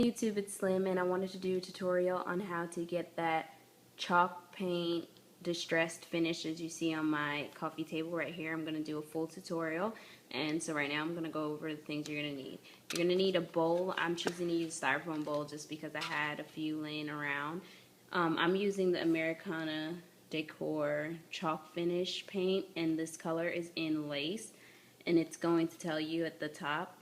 YouTube, it's Slim, and I wanted to do a tutorial on how to get that chalk paint distressed finish as you see on my coffee table right here. I'm going to do a full tutorial, and so right now I'm going to go over the things you're going to need. You're going to need a bowl. I'm choosing to use a styrofoam bowl just because I had a few laying around. I'm using the Americana Decor chalk finish paint, and this color is in lace, and it's going to tell you at the top.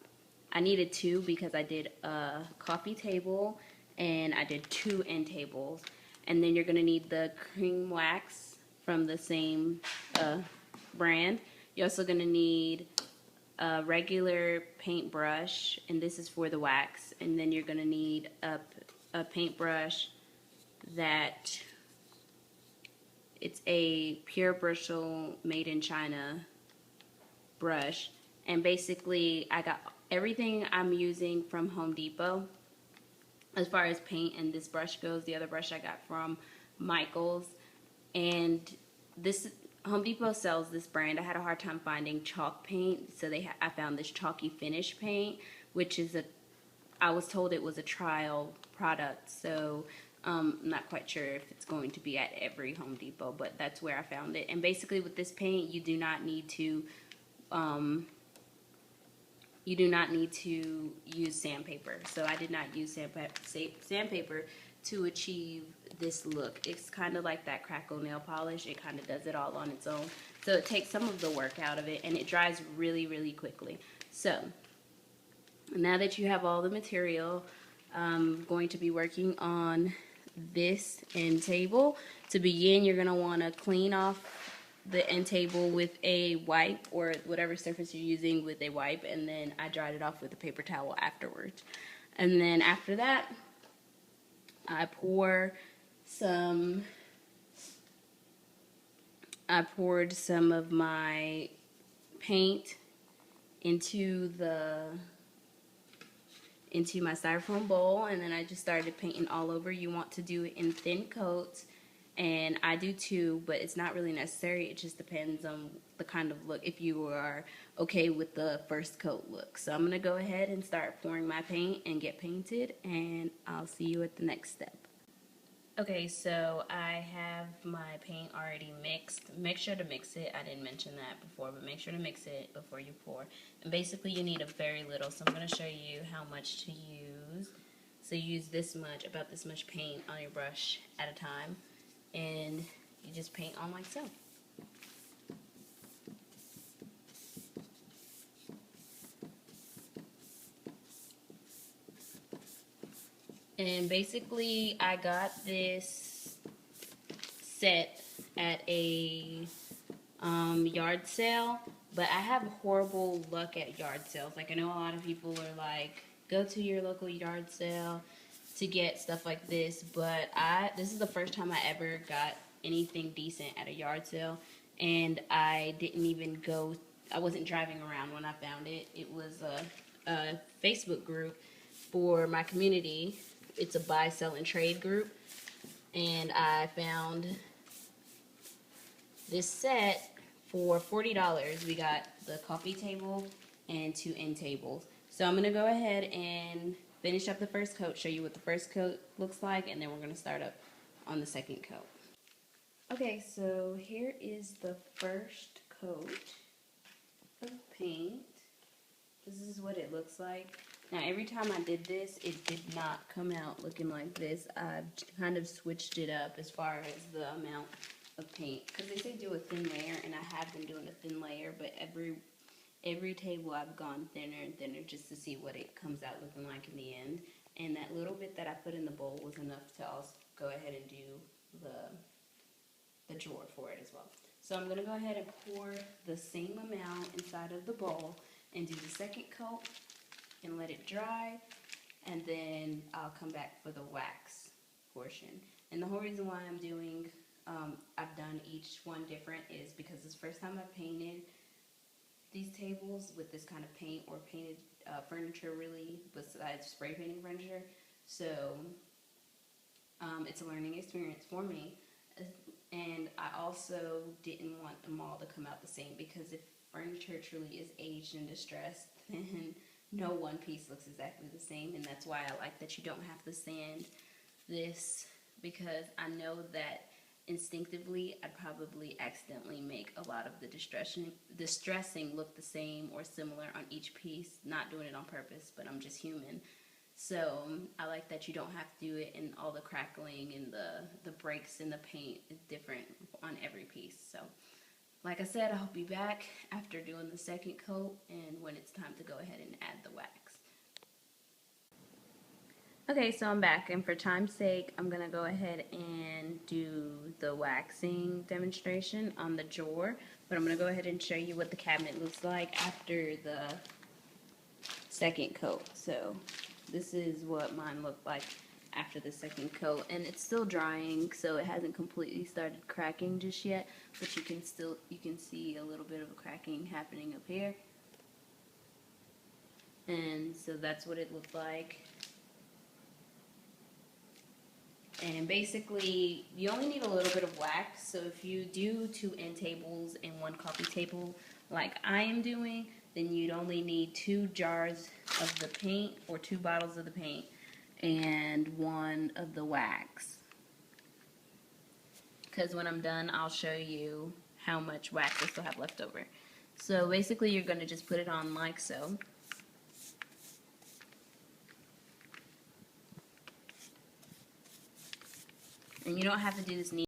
I needed two because I did a coffee table and I did two end tables. And then you're going to need the cream wax from the same brand. You're also going to need a regular paintbrush, and this is for the wax. And then you're going to need a paintbrush that it's a Pure Bristle made in China brush. And basically I got everything I'm using from Home Depot as far as paint and this brush goes. The other brush I got from Michael's, and this Home Depot sells this brand. I had a hard time finding chalk paint, so I found this chalky finish paint, which is I was told it was a trial product, so I'm not quite sure if it's going to be at every Home Depot, but that's where I found it. And basically with this paint, you do not need to use sandpaper. So I did not use sandpaper to achieve this look. It's kind of like that crackle nail polish. It kind of does it all on its own. So it takes some of the work out of it, and it dries really, really quickly. So now that you have all the material, I'm going to be working on this end table. To begin, you're going to want to clean off the end table with a wipe, or whatever surface you're using with a wipe, and then I dried it off with a paper towel afterwards. And then after that, I poured some of my paint into my styrofoam bowl, and then I just started painting all over. You want to do it in thin coats, and I do too, but it's not really necessary. It just depends on the kind of look, if you are okay with the first coat look. So I'm going to go ahead and start pouring my paint and get painted, and I'll see you at the next step. Okay, so I have my paint already mixed. Make sure to mix it. I didn't mention that before, but make sure to mix it before you pour. And basically you need a very little, so I'm going to show you how much to use. So you use this much, about this much paint on your brush at a time, and you just paint on like so. And basically I got this set at a yard sale, but I have horrible luck at yard sales. Like, I know a lot of people are like, go to your local yard sale to get stuff like this, but this is the first time I ever got anything decent at a yard sale, and I didn't even go, I wasn't driving around when I found it. It was a Facebook group for my community. It's a buy, sell, and trade group, and I found this set for $40. We got the coffee table and two end tables. So I'm going to go ahead and finish up the first coat, show you what the first coat looks like, and then we're going to start up on the second coat. Okay, so here is the first coat of paint. This is what it looks like. Now, every time I did this, it did not come out looking like this. I've kind of switched it up as far as the amount of paint, because they say do a thin layer, and I have been doing a thin layer, but every table I've gone thinner and thinner just to see what it comes out looking like in the end. And that little bit that I put in the bowl was enough to also go ahead and do the drawer for it as well. So I'm going to go ahead and pour the same amount inside of the bowl and do the second coat and let it dry, and then I'll come back for the wax portion. And the whole reason why I've done each one different is because it's the first time I've painted these tables with this kind of paint, or painted furniture really, besides spray painting furniture. So it's a learning experience for me. And I also didn't want them all to come out the same, because if furniture truly is aged and distressed, then no one piece looks exactly the same, and that's why I like that you don't have to sand this, because I know that instinctively I'd probably accidentally make a lot of the distressing look the same or similar on each piece, not doing it on purpose, but I'm just human. So I like that you don't have to do it, and all the crackling and the breaks in the paint is different on every piece. So like I said, I'll be back after doing the second coat and when it's time to go ahead and add the wax. Okay, so I'm back, and for time's sake, I'm going to go ahead and do the waxing demonstration on the drawer, but I'm going to go ahead and show you what the cabinet looks like after the second coat. So this is what mine looked like after the second coat, and it's still drying, so it hasn't completely started cracking just yet, but you can see a little bit of cracking happening up here. And so that's what it looked like. And basically, you only need a little bit of wax. So if you do 2 end tables and 1 coffee table like I am doing, then you'd only need 2 jars of the paint or 2 bottles of the paint and 1 of the wax. Because when I'm done, I'll show you how much wax I still have left over. So basically, you're going to just put it on like so. And you don't have to do this neat.